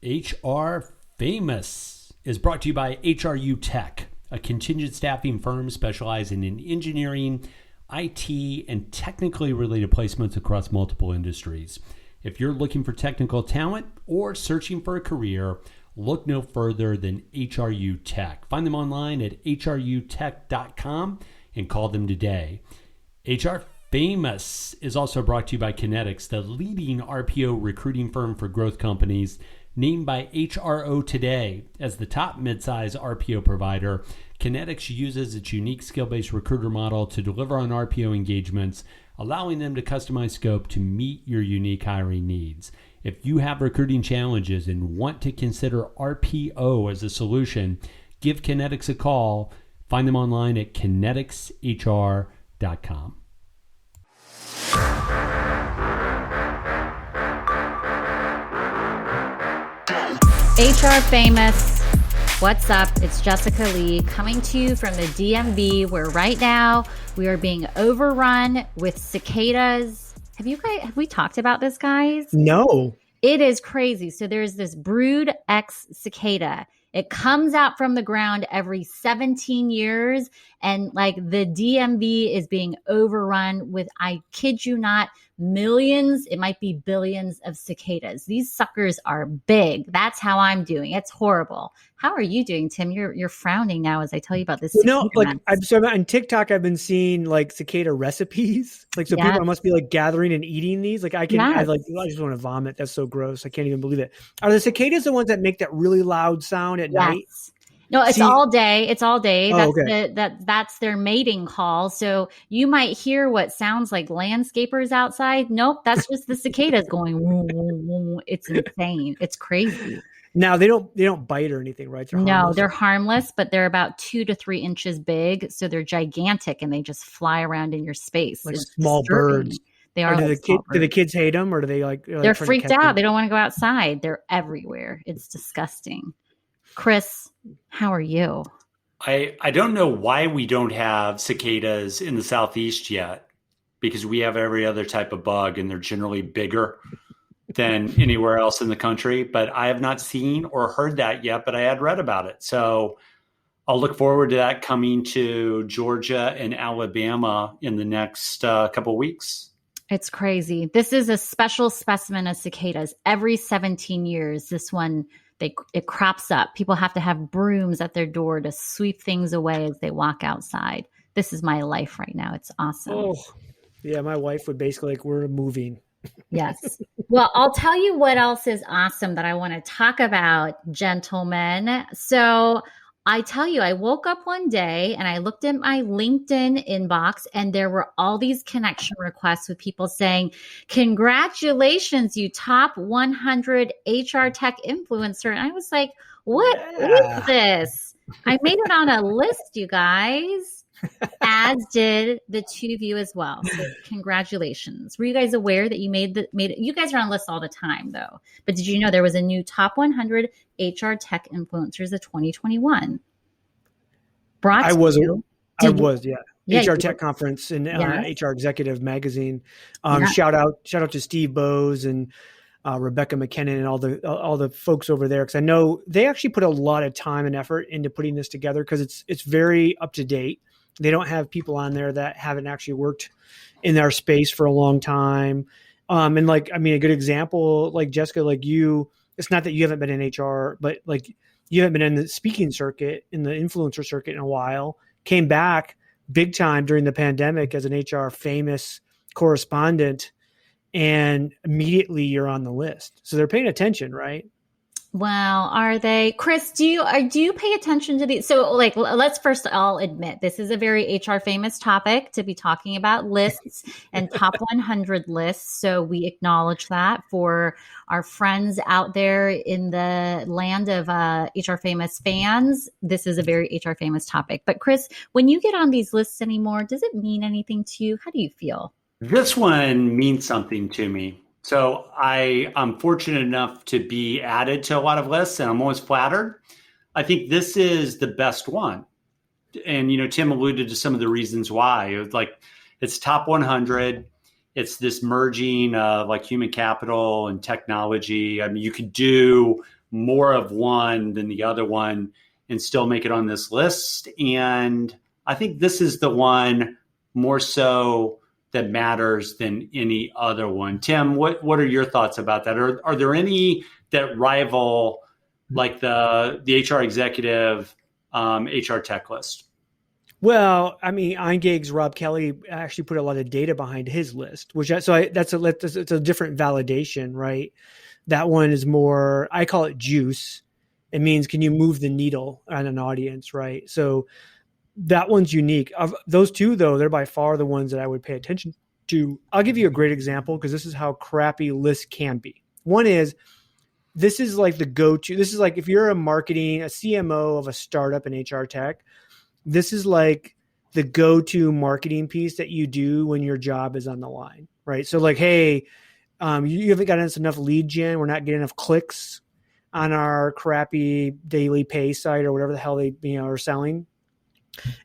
HR Famous is brought to you by HRU Tech, a contingent staffing firm specializing in engineering, IT, and technically related placements across multiple industries. If you're looking for technical talent or searching for a career, look no further than HRU Tech. Find them online at hrutech.com and call them today. HR Famous is also brought to you by Kinetics, the leading RPO recruiting firm for growth companies, named by HRO Today as the top midsize RPO provider. Kinetics uses its unique skill-based recruiter model to deliver on RPO engagements, allowing them to customize scope to meet your unique hiring needs. If you have recruiting challenges and want to consider RPO as a solution, give Kinetics a call. Find them online at kineticshr.com. HR Famous, what's up? It's Jessica Lee coming to you from the DMV, where right now we are being overrun with cicadas. Have we talked about this, guys? No. It is crazy. So there's this brood X cicada. It comes out from the ground every 17 years. And like the DMV is being overrun with, I kid you not, millions, it might be billions of cicadas. These suckers are big. That's how I'm doing. It's horrible. How are you doing, Tim? You're frowning now as I tell you about this. No, like on TikTok, I've been seeing like cicada recipes. Like, so people must be like gathering and eating these. Like I just want to vomit. That's so gross. I can't even believe it. Are the cicadas the ones that make that really loud sound at night? No, it's all day. It's all day. That's okay. That's their mating call. So you might hear what sounds like landscapers outside. Nope, that's just the cicadas going. Woo, woo, woo. It's insane. It's crazy. Now they don't bite or anything, right? They're harmless, but they're about 2 to 3 inches big. So they're gigantic and they just fly around in your space. Like small birds. They are. Do the kids hate them, or do they like? They're freaked out. They don't want to go outside. They're everywhere. It's disgusting. Chris, how are you? I don't know why we don't have cicadas in the Southeast yet, because we have every other type of bug and they're generally bigger than anywhere else in the country. But I have not seen or heard that yet, but I had read about it. So I'll look forward to that coming to Georgia and Alabama in the next couple of weeks. It's crazy. This is a special specimen of cicadas. Every 17 years, this one, it crops up. People have to have brooms at their door to sweep things away as they walk outside. This is my life right now. It's awesome. Oh, yeah. My wife would basically like, we're moving. Yes. Well, I'll tell you what else is awesome that I want to talk about, gentlemen. So I tell you, I woke up one day and I looked at my LinkedIn inbox and there were all these connection requests with people saying, congratulations, you top 100 HR tech influencer. And I was like, what is this? I made it on a list, you guys, as did the two of you as well. So congratulations. Were you guys aware that you made it? You guys are on lists all the time though. But did you know there was a new top 100 HR tech influencers of 2021? I was, yeah. HR you Tech Conference and HR Executive Magazine. Yeah. Shout out to Steve Bowes and Rebecca McKinnon and all the folks over there, because I know they actually put a lot of time and effort into putting this together, because it's very up to date. They don't have people on there that haven't actually worked in their space for a long time. And like, I mean, a good example, like Jessica, like you, it's not that you haven't been in HR, but like you haven't been in the speaking circuit, in the influencer circuit in a while, came back big time during the pandemic as an HR famous correspondent, and immediately you're on the list. So they're paying attention, right? Well, are they? Chris, do you pay attention to these? So like, let's first all admit this is a very HR famous topic to be talking about lists and top 100 lists. So we acknowledge that for our friends out there in the land of HR famous fans. This is a very HR famous topic. But Chris, when you get on these lists anymore, does it mean anything to you? How do you feel? This one means something to me. So I'm fortunate enough to be added to a lot of lists, and I'm always flattered. I think this is the best one. And, you know, Tim alluded to some of the reasons why. It was like, it's top 100. It's this merging of like human capital and technology. I mean, you could do more of one than the other one and still make it on this list. And I think this is the one more so that matters than any other one. Tim, what are your thoughts about that? Are there any that rival like the HR executive HR tech list? Well, I mean, Eingag's Rob Kelly actually put a lot of data behind his list, it's a different validation, right? That one is more, I call it juice. It means, can you move the needle on an audience, right? So that one's unique. Of those two, though, they're by far the ones that I would pay attention to. I'll give you a great example because this is how crappy lists can be. One is, this is like the go-to. This is like if you're a CMO of a startup in HR tech, this is like the go-to marketing piece that you do when your job is on the line, right? So like, hey, you haven't gotten us enough lead gen. We're not getting enough clicks on our crappy daily pay site or whatever the hell they are selling.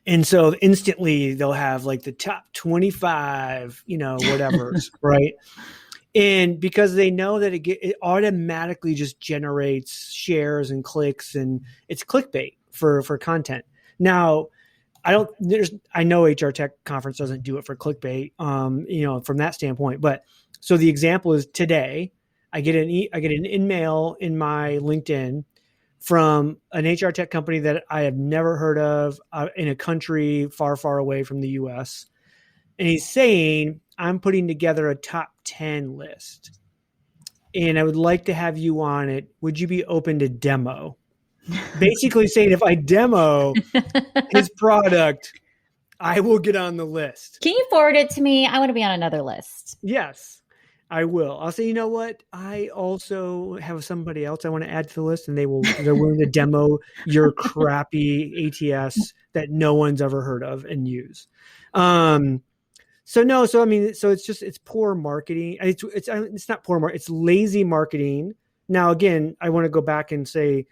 And so instantly they'll have like the top 25, whatever's right. And because they know that it automatically just generates shares and clicks, and it's clickbait for content. Now, I know HR Tech Conference doesn't do it for clickbait, from that standpoint. But so the example is today, I get an email in my LinkedIn from an HR tech company that I have never heard of in a country far, far away from the US. And he's saying, I'm putting together a top 10 list and I would like to have you on it. Would you be open to demo? Basically saying, if I demo his product, I will get on the list. Can you forward it to me? I want to be on another list. Yes, I will. I'll say, you know what? I also have somebody else I want to add to the list, and they're willing to demo your crappy ATS that no one's ever heard of and use. So it's poor marketing. It's not poor marketing. It's lazy marketing. Now, again, I want to go back and say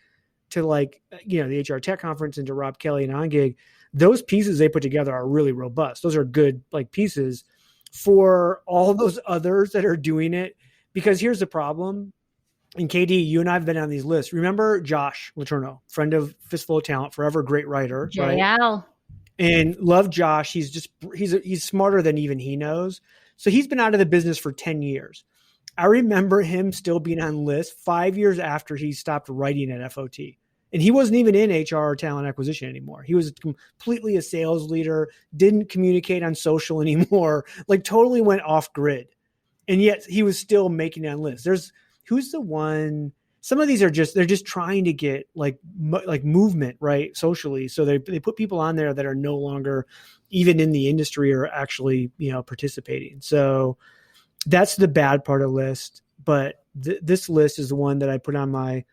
to the HR Tech Conference and to Rob Kelly and Ongig, those pieces they put together are really robust. Those are good pieces for all those others that are doing it. Because here's the problem. And KD, you and I have been on these lists. Remember Josh Letourneau, friend of Fistful of Talent, forever great writer. JL. Right? And love Josh. He's smarter than even he knows. So he's been out of the business for 10 years. I remember him still being on lists 5 years after he stopped writing at FOT. And he wasn't even in HR or talent acquisition anymore. He was completely a sales leader, didn't communicate on social anymore, totally went off grid. And yet he was still making it on lists. Who's the one? Some of these they're just trying to get movement, right, socially. So they put people on there that are no longer even in the industry or actually, participating. So that's the bad part of the list. But this list is the one that I put on my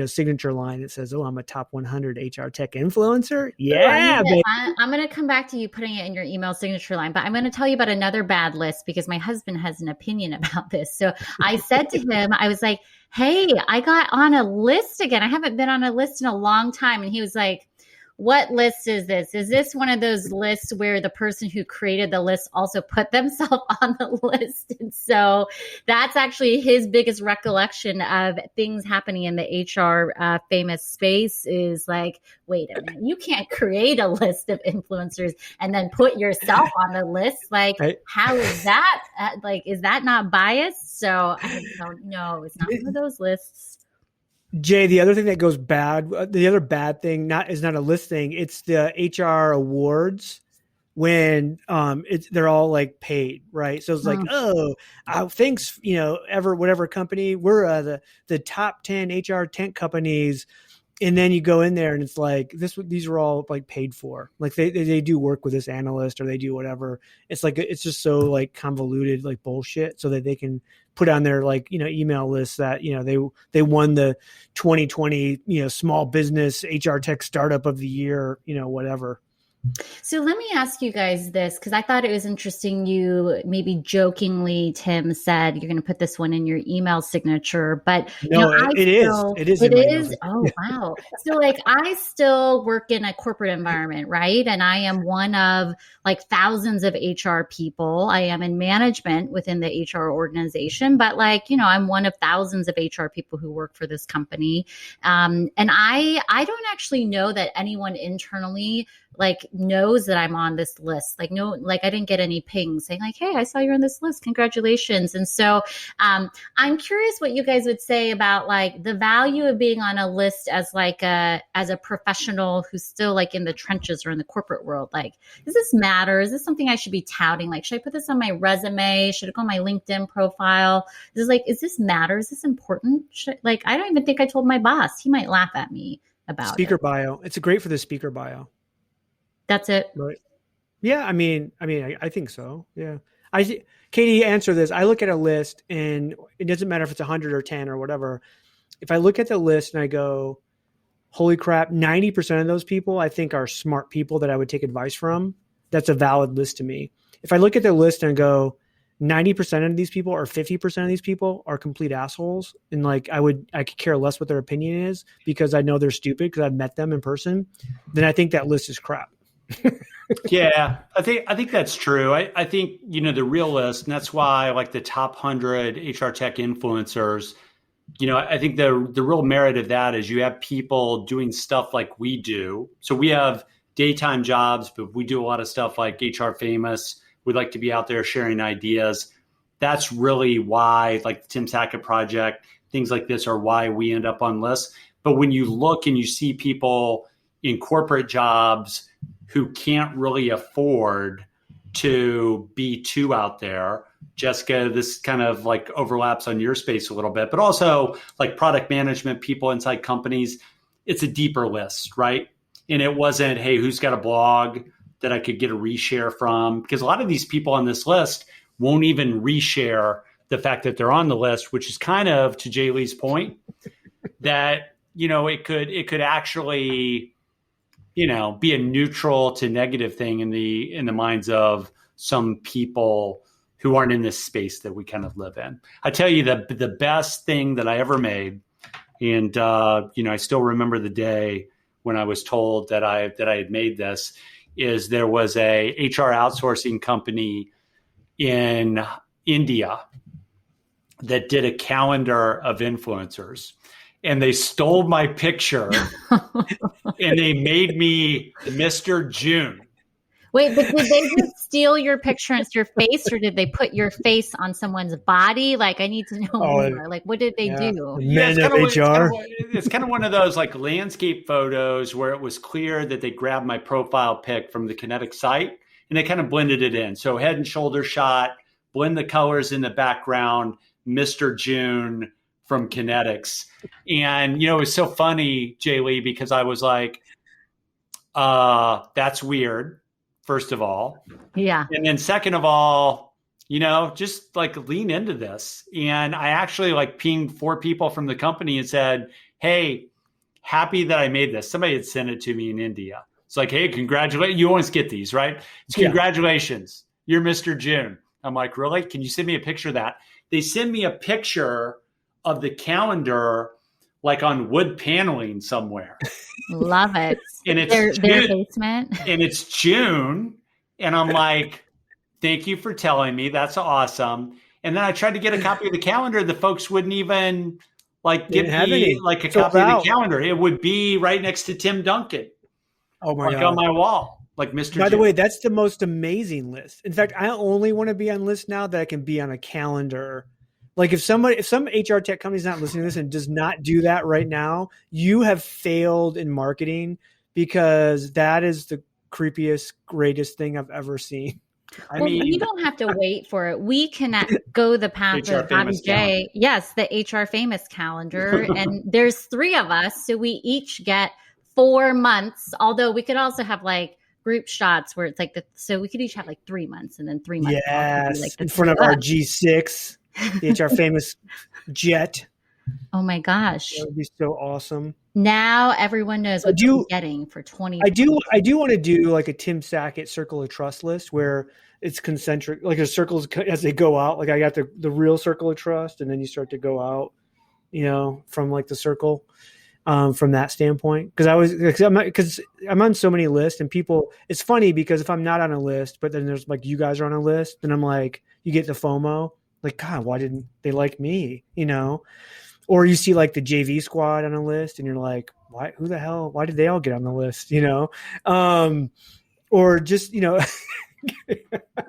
signature line that says, I'm a top 100 HR tech influencer. Yeah. I'm going to come back to you putting it in your email signature line, but I'm going to tell you about another bad list because my husband has an opinion about this. So I said to him, I was like, hey, I got on a list again. I haven't been on a list in a long time. And he was like, what list is this? Is this one of those lists where the person who created the list also put themselves on the list? And so that's actually his biggest recollection of things happening in the HR famous space is wait a minute, you can't create a list of influencers and then put yourself on the list. How is that? Is that not biased? So I don't know. It's not one of those lists. Jay, the other thing that goes bad, the other bad thing is not a list thing. It's the HR awards when they're all paid, right? So it's thanks, whatever company, we're the top 10 HR tech companies. And then you go in there and it's these are all paid for. They do work with this analyst or they do whatever. It's it's just so convoluted, bullshit, so that they can put on their email list that, they won the 2020, small business HR tech startup of the year, whatever. So let me ask you guys this, because I thought it was interesting. You maybe jokingly, Tim, said you're going to put this one in your email signature, but No, it is. It is. It in my is. email. Oh, wow. So like I still work in a corporate environment, right? And I am one of like thousands of HR people. I am in management within the HR organization, but like, I'm one of thousands of HR people who work for this company. And I don't actually know that anyone internally like knows that I'm on this list. Like, no, like I didn't get any pings saying like, hey, I saw you're on this list. Congratulations. And so I'm curious what you guys would say about like the value of being on a list as as a professional who's still like in the trenches or in the corporate world. Like, does this matter? Is this something I should be touting? Like, should I put this on my resume? Should it go on my LinkedIn profile? Is this matter? Is this important? I don't even think I told my boss. He might laugh at me about Speaker bio. It's great for the speaker bio. That's it. Right. Yeah. I mean, I think so. Yeah. Katie, answer this. I look at a list and it doesn't matter if it's 100 or 10 or whatever. If I look at the list and I go, holy crap, 90% of those people I think are smart people that I would take advice from. That's a valid list to me. If I look at the list and go, 90% of these people or 50% of these people are complete assholes. And like, I could care less what their opinion is because I know they're stupid because I've met them in person. Then I think that list is crap. Yeah, I think that's true. I think, the real list, and that's why like the top 100 HR tech influencers, I think the real merit of that is you have people doing stuff like we do. So we have daytime jobs, but we do a lot of stuff like HR Famous. We'd like to be out there sharing ideas. That's really why like the Tim Sackett Project, things like this are why we end up on lists. But when you look and you see people in corporate jobs who can't really afford to be too out there. Jessica, this kind of like overlaps on your space a little bit, but also like product management people inside companies, it's a deeper list, right? And it wasn't, hey, who's got a blog that I could get a reshare from? Because a lot of these people on this list won't even reshare the fact that they're on the list, which is kind of to JLee's point that, it could actually be a neutral to negative thing in the minds of some people who aren't in this space that we kind of live in. I tell you the best thing that I ever made, and I still remember the day when I was told that I had made this, is there was a HR outsourcing company in India that did a calendar of influencers. And they stole my picture and they made me Mr. June. Wait, but did they just steal your picture and it's your face, or did they put your face on someone's body? Like, I need to know more. Like, what did they do? Men of HR. It's kind of one of those like landscape photos where it was clear that they grabbed my profile pic from the Kinetic site and they kind of blended it in. So head and shoulder shot, blend the colors in the background, Mr. June from Kinetics. And, it was so funny, JLee, because I was like, that's weird, first of all. Yeah. And then second of all, just like lean into this. And I actually like pinged 4 people from the company and said, hey, happy that I made this. Somebody had sent it to me in India. It's like, hey, congratulations. You always get these, right? It's congratulations. You're Mr. June. I'm like, really? Can you send me a picture of that? They send me a picture of the calendar, like on wood paneling somewhere. Love it. And it's their basement. And it's June. And I'm like, thank you for telling me. That's awesome. And then I tried to get a copy of the calendar. The folks wouldn't even like give me like a copy of the calendar. It would be right next to Tim Duncan. Oh my God. On my wall, like Mr. By the way, that's the most amazing list. In fact, I only want to be on lists now that I can be on a calendar. Like if some HR tech company is not listening to this and does not do that right now, you have failed in marketing, because that is the creepiest, greatest thing I've ever seen. I mean, you don't have to wait for it. We can go the path of Bobby J. Yes, the HR Famous calendar. And there's 3 of us. So we each get 4 months, although we could also have like group shots where it's like so we could each have like 3 months and then 3 months. Yes, like in front of our G6, the HR Famous jet. Oh my gosh. That would be so awesome. Now everyone knows what they're getting for 20. I do want to do like a Tim Sackett circle of trust list where it's concentric, like the circles as they go out. Like I got the real circle of trust, and then you start to go out, from like the circle, from that standpoint. Because I'm on so many lists, and people. It's funny because if I'm not on a list, but then there's like you guys are on a list, then I'm like, you get the FOMO. Like, God, why didn't they like me? Or you see like the JV squad on a list and you're like, why, who the hell, why did they all get on the list? Or just,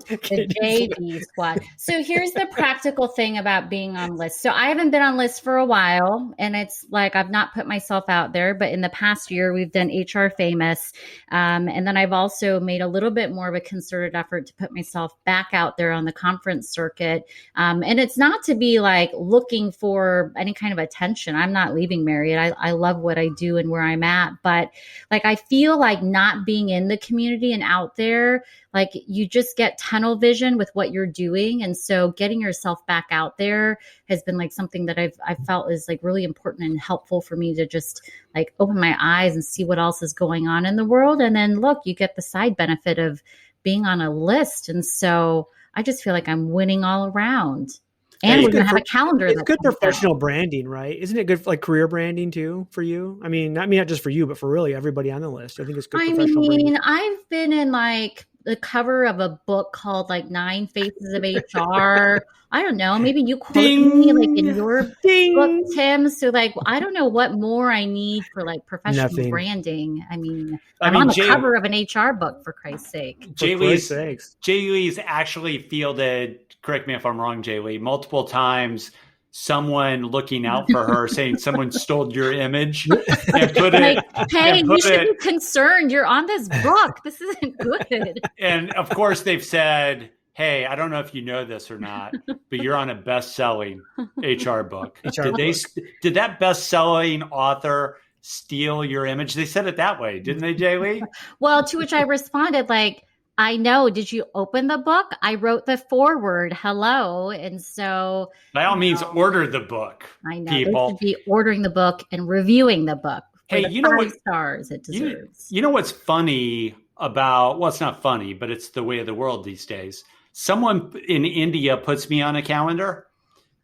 the JV squad. So here's the practical thing about being on lists. So I haven't been on lists for a while, and it's like I've not put myself out there. But in the past year, we've done HR Famous, and then I've also made a little bit more of a concerted effort to put myself back out there on the conference circuit. And it's not to be like looking for any kind of attention. I'm not leaving Marriott. I love what I do and where I'm at, but like I feel like not being in the community and out there, like you just get tunnel vision with what you're doing. And so getting yourself back out there has been like something that I've felt is like really important and helpful for me to just like open my eyes and see what else is going on in the world. And then look, you get the side benefit of being on a list. And so I just feel like I'm winning all around. And we're going to have a calendar. It's good professional branding, right? Isn't it good for like career branding too for you? I mean, not just for you, but for really everybody on the list. I think it's good professional branding. I've been in like the cover of a book called like 9 Faces of HR. I don't know. Maybe you quote me like in your book, Tim. So like, I don't know what more I need for like professional branding. I mean, I'm on the cover of an HR book, for Christ's sake. JLee's actually fielded, correct me if I'm wrong, JLee, multiple times someone looking out for her saying someone stole your image and put it. Hey, you should be concerned. You're on this book. This isn't good. And of course they've said, hey, I don't know if you know this or not, but you're on a best-selling HR book. Did that best-selling author steal your image? They said it that way, didn't they, JLee? Well, to which I responded like, I know. Did you open the book? I wrote the foreword. Hello. And so by all means, order the book. I know. People They should be ordering the book and reviewing the book. Hey, you know what? 5 stars it deserves. You know what's funny about, well, it's not funny, but it's the way of the world these days. Someone in India puts me on a calendar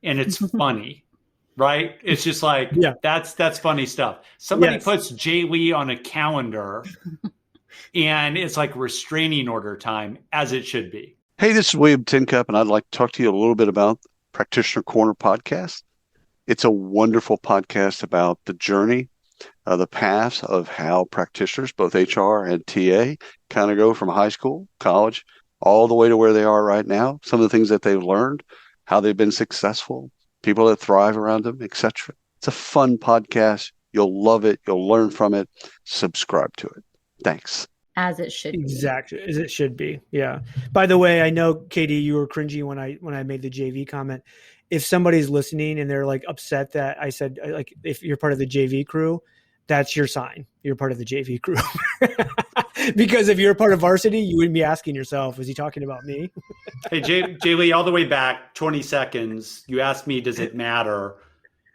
and it's funny, right? It's just like, that's funny stuff. Somebody puts JLee on a calendar and it's like restraining order time, as it should be. Hey, this is William Tincup, and I'd like to talk to you a little bit about Practitioner Corner podcast. It's a wonderful podcast about the journey, the paths of how practitioners, both HR and TA, kind of go from high school, college, all the way to where they are right now. Some of the things that they've learned, how they've been successful, people that thrive around them, etc. It's a fun podcast. You'll love it. You'll learn from it. Subscribe to it. Thanks. As it should be. Exactly, as it should be. Yeah. By the way, I know, Katie, you were cringy when I made the JV comment. If somebody's listening and they're like upset that I said, like, if you're part of the JV crew, that's your sign. You're part of the JV crew. Because if you're a part of varsity, you wouldn't be asking yourself, is he talking about me? Hey, JLee, all the way back 20 seconds, you asked me, does it matter?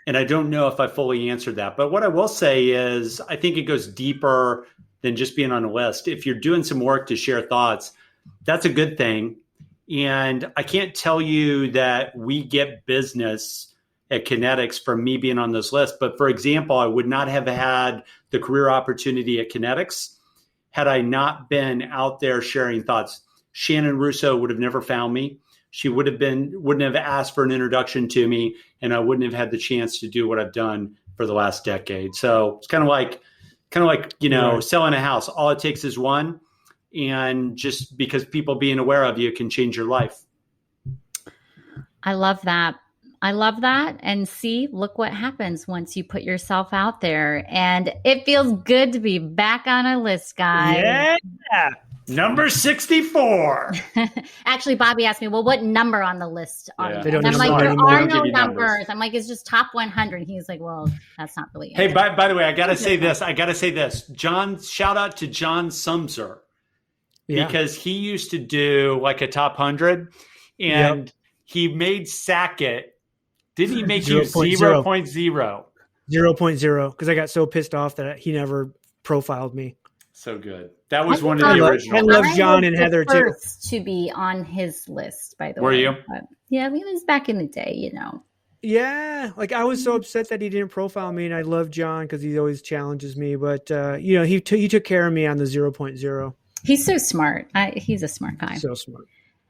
And I don't know if I fully answered that. But what I will say is I think it goes deeper than just being on a list. If you're doing some work to share thoughts, that's a good thing. And I can't tell you that we get business at Kinetics from me being on this list. But for example, I would not have had the career opportunity at Kinetics had I not been out there sharing thoughts. Shannon Russo would have never found me. She wouldn't have asked for an introduction to me, and I wouldn't have had the chance to do what I've done for the last decade. So it's kind of like, selling a house. All it takes is one. And just because people being aware of you can change your life. I love that. And see, look what happens once you put yourself out there. And it feels good to be back on a list, guys. Yeah. Number 64. Actually, Bobby asked me, well, what number on the list are you? They don't I'm like, there anymore. are no numbers. I'm like, it's just top 100. He's like, well, that's not really it. Hey, by the way, I got to say this. John, shout out to John Sumser. Because he used to do like a top 100 and he made Sackett Didn't he make you 0.0. 0.0? 0.0, because I got so pissed off that he never profiled me. So good. That was one of the original. I love John and was the Heather too. first to be on his list, by the Were way. you? But, yeah, I mean, it was back in the day, Yeah, like I was so upset that he didn't profile me, and I love John because he always challenges me. But he took care of me on the 0.0. He's so smart. He's a smart guy. So smart.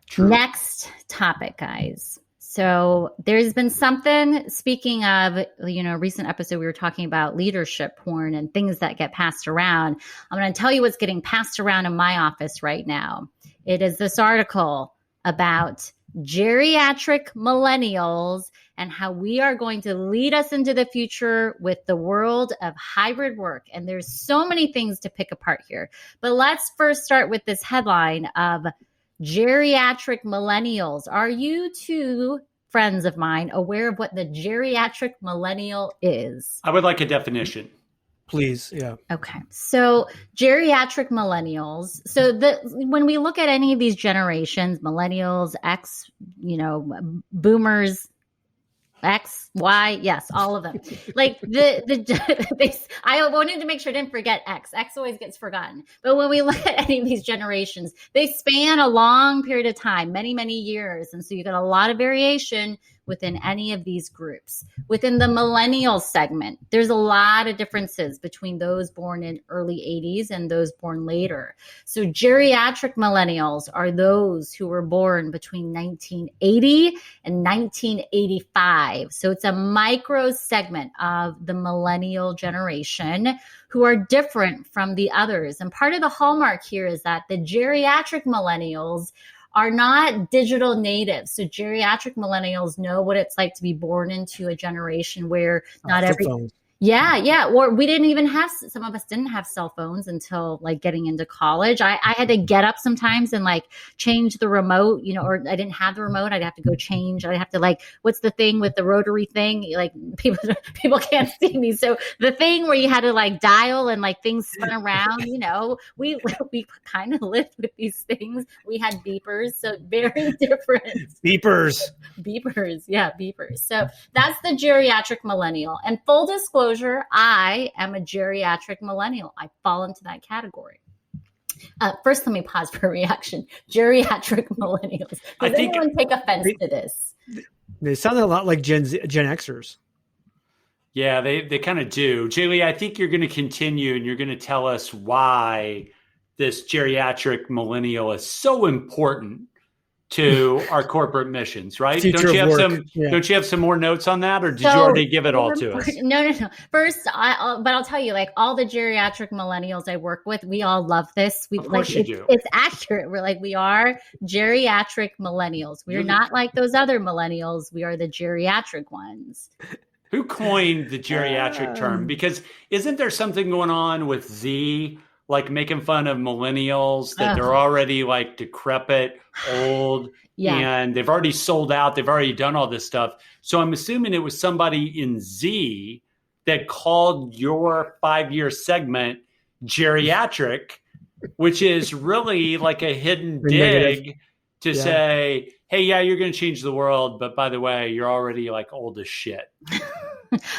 True. Next topic, guys. So there's been something, speaking of, recent episode, we were talking about leadership porn and things that get passed around. I'm going to tell you what's getting passed around in my office right now. It is this article about geriatric millennials and how we are going to lead us into the future with the world of hybrid work. And there's so many things to pick apart here. But let's first start with this headline of geriatric millennials. Are you two friends of mine aware of what the geriatric millennial is? I would like a definition. Please, yeah. Okay. So geriatric millennials. So when we look at any of these generations, millennials, X, boomers, X, Y, yes, all of them. Like I wanted to make sure I didn't forget X. X always gets forgotten. But when we look at any of these generations, they span a long period of time, many, many years. And so you get a lot of variation within any of these groups. Within the millennial segment, there's a lot of differences between those born in early 80s and those born later. So geriatric millennials are those who were born between 1980 and 1985. So it's a micro segment of the millennial generation who are different from the others. And part of the hallmark here is that the geriatric millennials are not digital natives. So geriatric millennials know what it's like to be born into a generation where not every phones. Yeah. Or we didn't even have, some of us didn't have cell phones until like getting into college. I had to get up sometimes and like change the remote, or I didn't have the remote. I'd have to go change. I'd have to what's the thing with the rotary thing? Like people can't see me. So the thing where you had to like dial and like things spun around, we kind of lived with these things. We had beepers. So very different. Beepers. Yeah, beepers. So that's the geriatric millennial. And full disclosure, I am a geriatric millennial. I fall into that category. First, let me pause for a reaction. Geriatric millennials. Does anyone take offense to this? They sound a lot like Gen Xers. Yeah, they kind of do. JLee, I think you're going to continue and you're going to tell us why this geriatric millennial is so important to our corporate missions, right? Don't you have some more notes on that, or did you already give it all to us? No. First, but I'll tell you, like all the geriatric millennials I work with, we all love this. Of course you do. It's accurate. We are geriatric millennials. We are not like those other millennials. We are the geriatric ones. Who coined the geriatric term? Because isn't there something going on with Z? Like making fun of millennials that they're already like decrepit, old, and they've already sold out. They've already done all this stuff. So I'm assuming it was somebody in Z that called your 5-year segment geriatric, which is really like a hidden dig to say, hey, you're going to change the world. But by the way, you're already like old as shit.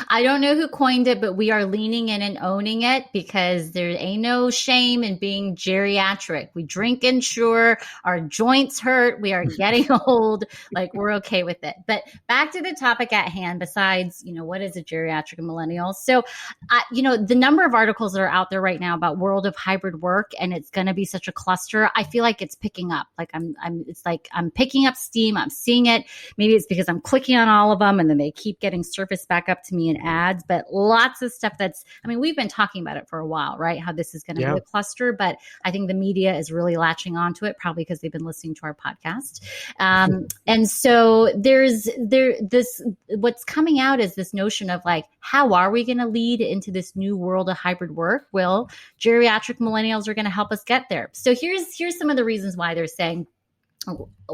I don't know who coined it, but we are leaning in and owning it because there ain't no shame in being geriatric. We drink and sure, our joints hurt. We are getting old. Like we're okay with it. But back to the topic at hand, besides, what is a geriatric millennial? So, the number of articles that are out there right now about world of hybrid work, and it's going to be such a cluster. I feel like it's picking up. Like I'm picking up steam. I'm seeing it. Maybe it's because I'm clicking on all of them and then they keep getting surfaced back up to me in ads, but lots of stuff we've been talking about it for a while, right? How this is going to be a cluster, but I think the media is really latching onto it, probably because they've been listening to our podcast. And so what's coming out is this notion of like, how are we going to lead into this new world of hybrid work? Well, geriatric millennials are going to help us get there. So here's some of the reasons why they're saying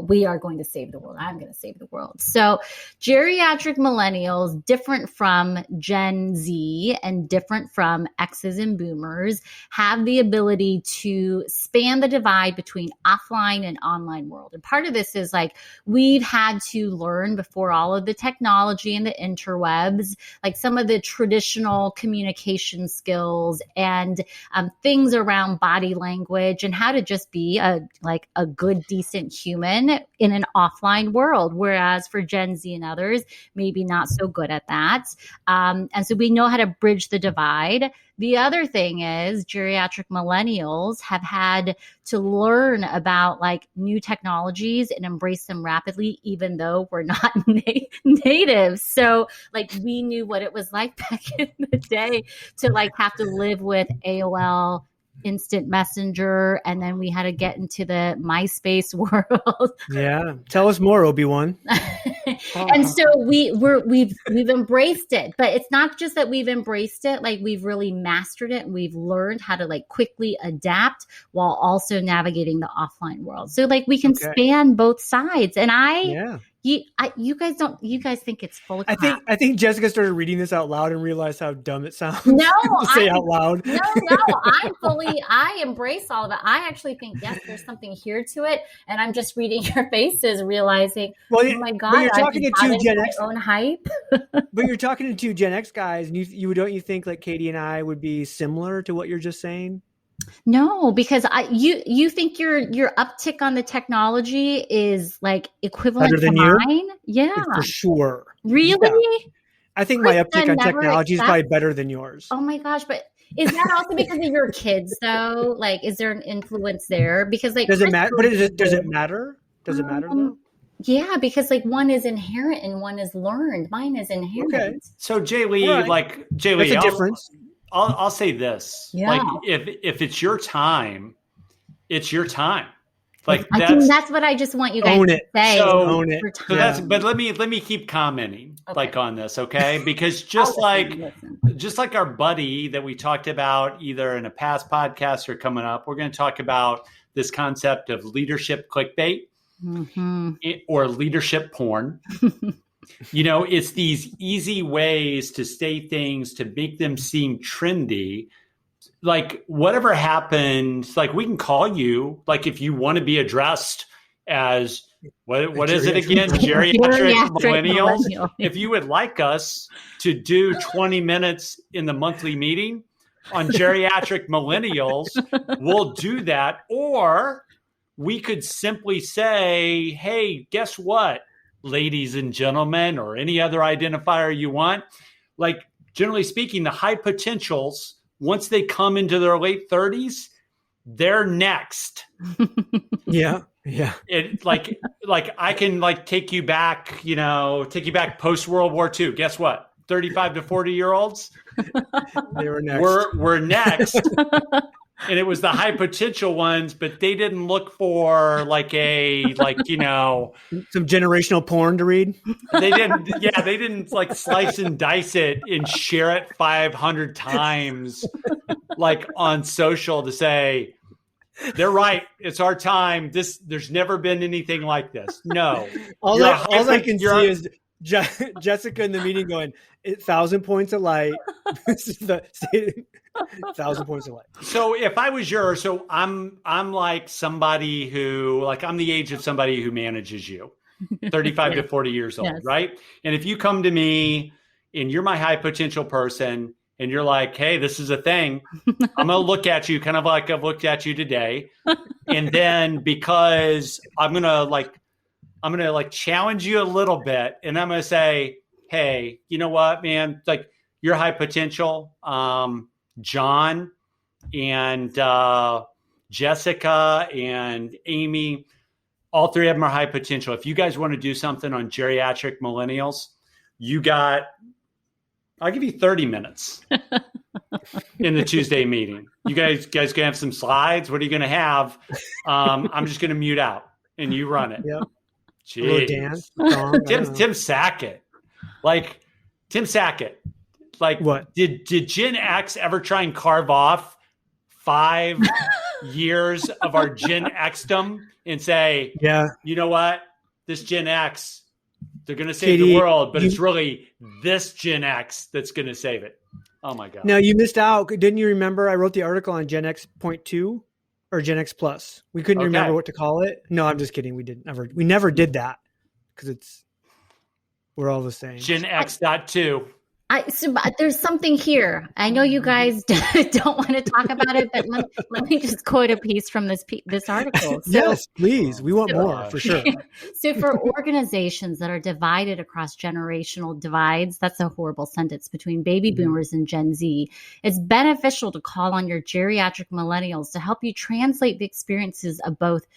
we are going to save the world. I'm going to save the world. So geriatric millennials, different from Gen Z and different from X's and boomers, have the ability to span the divide between offline and online world. And part of this is like we've had to learn before all of the technology and the interwebs, like some of the traditional communication skills and things around body language and how to just be a good, decent human in an offline world. Whereas for Gen Z and others, maybe not so good at that. And so we know how to bridge the divide. The other thing is geriatric millennials have had to learn about like new technologies and embrace them rapidly, even though we're not native. So like we knew what it was like back in the day to like have to live with AOL instant messenger, and then we had to get into the MySpace world. Yeah, tell us more, Obi-Wan. And so we've embraced it, but it's not just that we've embraced it, like we've really mastered it and we've learned how to like quickly adapt while also navigating the offline world. So like we can span both sides. And you guys think it's full of crap. I think Jessica started reading this out loud and realized how dumb it sounds. No, to say out loud. No, I embrace all of it. I actually think, yes, there's something here to it. And I'm just reading your faces, realizing, oh my God, you're talking to two Gen X own hype. But you're talking to two Gen X guys, and you don't you think like Katie and I would be similar to what you're just saying? No, because you think your uptick on the technology is like equivalent better than to mine? You? Yeah, for sure. Really? Yeah. I think my uptick on technology is probably better than yours. Oh my gosh! But is that also because of your kids though? Like, is there an influence there? Because like, does it matter? But does it matter? Does it matter though? Yeah, because like one is inherent and one is learned. Mine is inherent. Okay. So JLee, right. JLee, that's a difference. I'll say this. Yeah. Like if it's your time, it's your time. Like I think that's what I just want you guys to say. Own it. But let me keep commenting like on this, okay? Because just like our buddy that we talked about either in a past podcast or coming up, we're going to talk about this concept of leadership clickbait or leadership porn. It's these easy ways to say things to make them seem trendy. Like whatever happens, like we can call you, like if you want to be addressed as what is it again? Geriatric millennials. If you would like us to do 20 minutes in the monthly meeting on geriatric millennials, we'll do that. Or we could simply say, hey, guess what? Ladies and gentlemen, or any other identifier you want. Like generally speaking, the high potentials, once they come into their late 30s, they're next. Yeah. It like I can like take you back post World War II. Guess what? 35 to 40-year-olds. They were next. We're next. And it was the high potential ones, but they didn't look for some generational porn to read. They didn't like slice and dice it and share it 500 times like on social to say, they're right. It's our time. There's never been anything like this. No. All I can see is Jessica in the meeting going, 1,000 points of light. This is the 1,000 points of light. So if I was I'm like somebody who, like, I'm the age of somebody who manages you, 35 to 40 years old, right? And if you come to me and you're my high potential person and you're like, hey, this is a thing, I'm going to look at you kind of like I've looked at you today. And then because I'm going to challenge you a little bit, and I'm going to say, hey, you know what, man? Like, you're high potential. John and Jessica and Amy, all three of them are high potential. If you guys want to do something on geriatric millennials, I'll give you 30 minutes in the Tuesday meeting. You guys going to have some slides? What are you going to have? I'm just going to mute out and you run it. Yep. Jeez. Dance, Tim Sackett. Like, Tim Sackett. Like, what? Did Gen X ever try and carve off 5 years of our Gen Xdom and say, Yeah. you know what? This Gen X, they're going to save Katie, the world, but it's really this Gen X that's going to save it. Oh my God. No, you missed out. Didn't you remember I wrote the article on Gen X point 2 or Gen X plus? We couldn't remember what to call it. No, I'm just kidding. We never did that because we're all the same. Gen X.2. So there's something here. I know you guys don't want to talk about it, but let me just quote a piece from this article. So, yes, please. We want more for sure. So for organizations that are divided across generational divides, that's a horrible sentence, between baby boomers and Gen Z, it's beneficial to call on your geriatric millennials to help you translate the experiences of both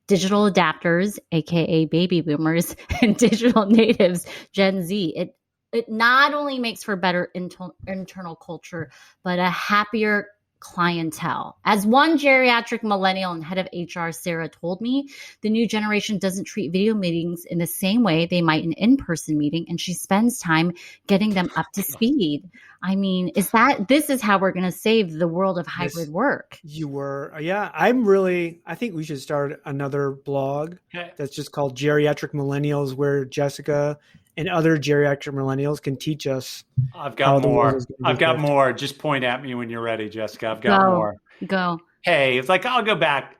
digital adapters, aka baby boomers, and digital natives, Gen Z. It not only makes for better internal culture, but a happier clientele. As one geriatric millennial and head of HR, Sarah, told me, the new generation doesn't treat video meetings in the same way they might an in-person meeting, and she spends time getting them up to speed. I mean, this is how we're going to save the world of hybrid work? I think we should start another blog that's just called Geriatric Millennials, where Jessica and other geriatric millennials can teach us. I've got more. Just point at me when you're ready, Jessica. I've got more. Go. Hey, it's like, I'll go back.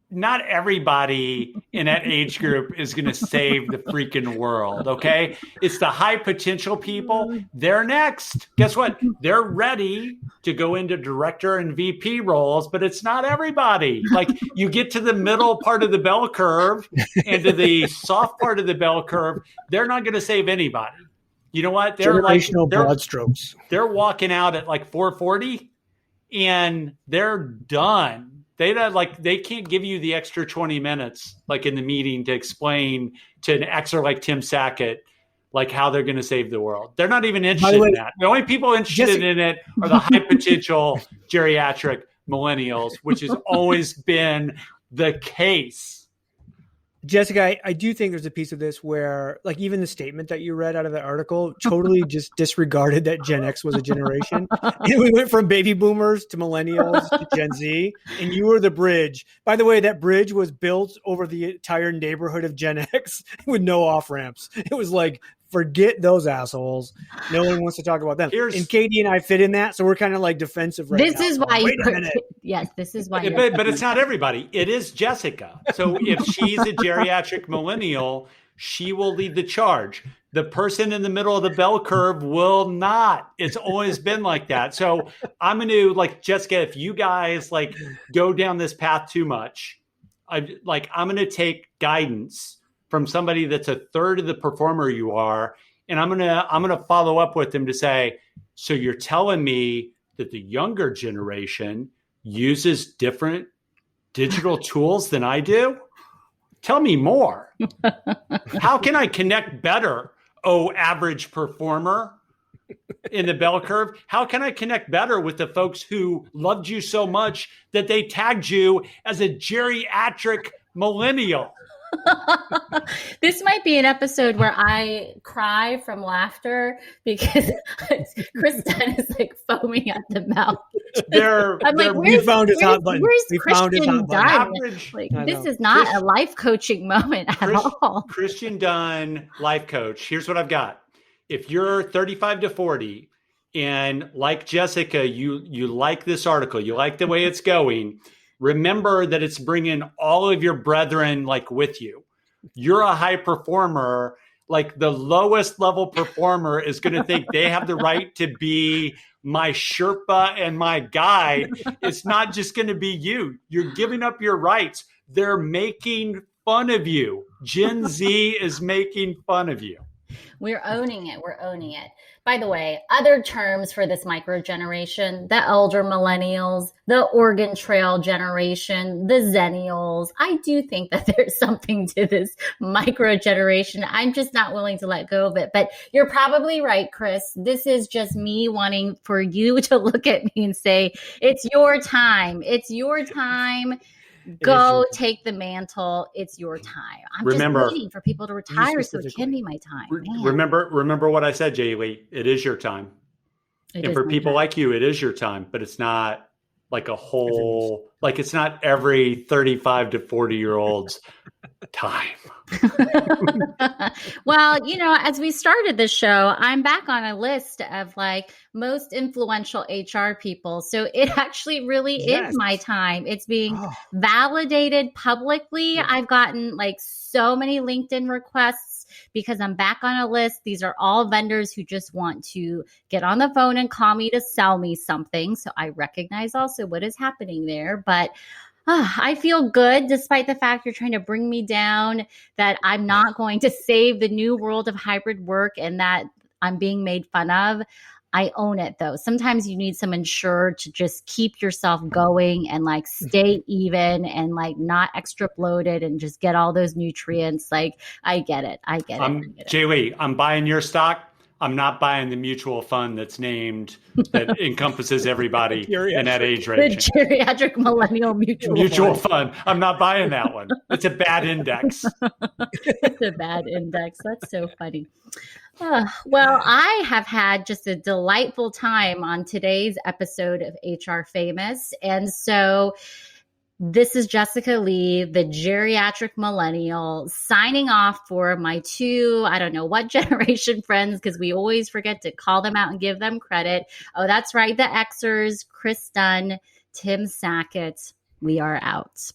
Not everybody in that age group is going to save the freaking world. Okay. It's the high potential people. They're next. Guess what? They're ready to go into director and VP roles, but it's not everybody. Like, you get to the middle part of the bell curve and to the soft part of the bell curve, they're not going to save anybody. You know what? They're broad strokes. They're walking out at like 4:40 and they're done. They can't give you the extra 20 minutes, like in the meeting, to explain to an Xer like Tim Sackett, like how they're going to save the world. They're not even interested in that. The only people interested in it are the high potential geriatric millennials, which has always been the case. Jessica, I do think there's a piece of this where, like, even the statement that you read out of the article totally just disregarded that Gen X was a generation. And we went from baby boomers to millennials to Gen Z, and you were the bridge. By the way, that bridge was built over the entire neighborhood of Gen X with no off ramps. It was like, forget those assholes. No one wants to talk about them. And Katie and I fit in that, so we're kind of like defensive right now. This is why this is why. But it's not everybody. It is Jessica. So if she's a geriatric millennial, she will lead the charge. The person in the middle of the bell curve will not. It's always been like that. So I'm going to, like, Jessica, if you guys like go down this path too much, I'm going to take guidance from somebody that's a third of the performer you are, and I'm gonna follow up with them to say, so you're telling me that the younger generation uses different digital tools than I do? Tell me more. How can I connect better, average performer in the bell curve? How can I connect better with the folks who loved you so much that they tagged you as a geriatric millennial? This might be an episode where I cry from laughter because Chris Dunn is like foaming at the mouth. We found his hot button. Where's Christian Dunn? This is not a life coaching moment at all. Christian Dunn, life coach. Here's what I've got. If you're 35 to 40 and, like Jessica, you like this article, you like the way it's going, remember that it's bringing all of your brethren like with you. You're a high performer. Like, the lowest level performer is going to think they have the right to be my Sherpa and my guide. It's not just going to be you. You're giving up your rights. They're making fun of you. Gen Z is making fun of you. We're owning it. We're owning it. By the way, other terms for this micro generation, the elder millennials, the Oregon Trail generation, the Zennials. I do think that there's something to this micro generation. I'm just not willing to let go of it. But you're probably right, Chris. This is just me wanting for you to look at me and say, it's your time. It's your time. Go take the mantle. It's your time. I'm just waiting for people to retire so it can be my time. Remember what I said, JLee. It is your time. And for people like you, it is your time, but it's not like a whole, like it's not every 35 to 40-year-old's time. Well, as we started the show, I'm back on a list of like most influential HR people. So it actually really Yes. is my time. It's being validated publicly. Yeah. I've gotten like so many LinkedIn requests because I'm back on a list. These are all vendors who just want to get on the phone and call me to sell me something. So I recognize also what is happening there. But I feel good despite the fact you're trying to bring me down, that I'm not going to save the new world of hybrid work and that I'm being made fun of. I own it though. Sometimes you need some insurer to just keep yourself going and like stay even and like not extra bloated and just get all those nutrients. Like I get it. JLee, I'm buying your stock. I'm not buying the mutual fund that's named that encompasses everybody in that age range. The Geriatric Millennial Mutual Fund. I'm not buying that one. It's a bad index. It's a bad index. That's so funny. Well, I have had just a delightful time on today's episode of HR Famous. And so this is Jessica Lee, the Geriatric Millennial, signing off for my two, I don't know what generation friends, because we always forget to call them out and give them credit. Oh, that's right. The Xers, Chris Dunn, Tim Sackett. We are out.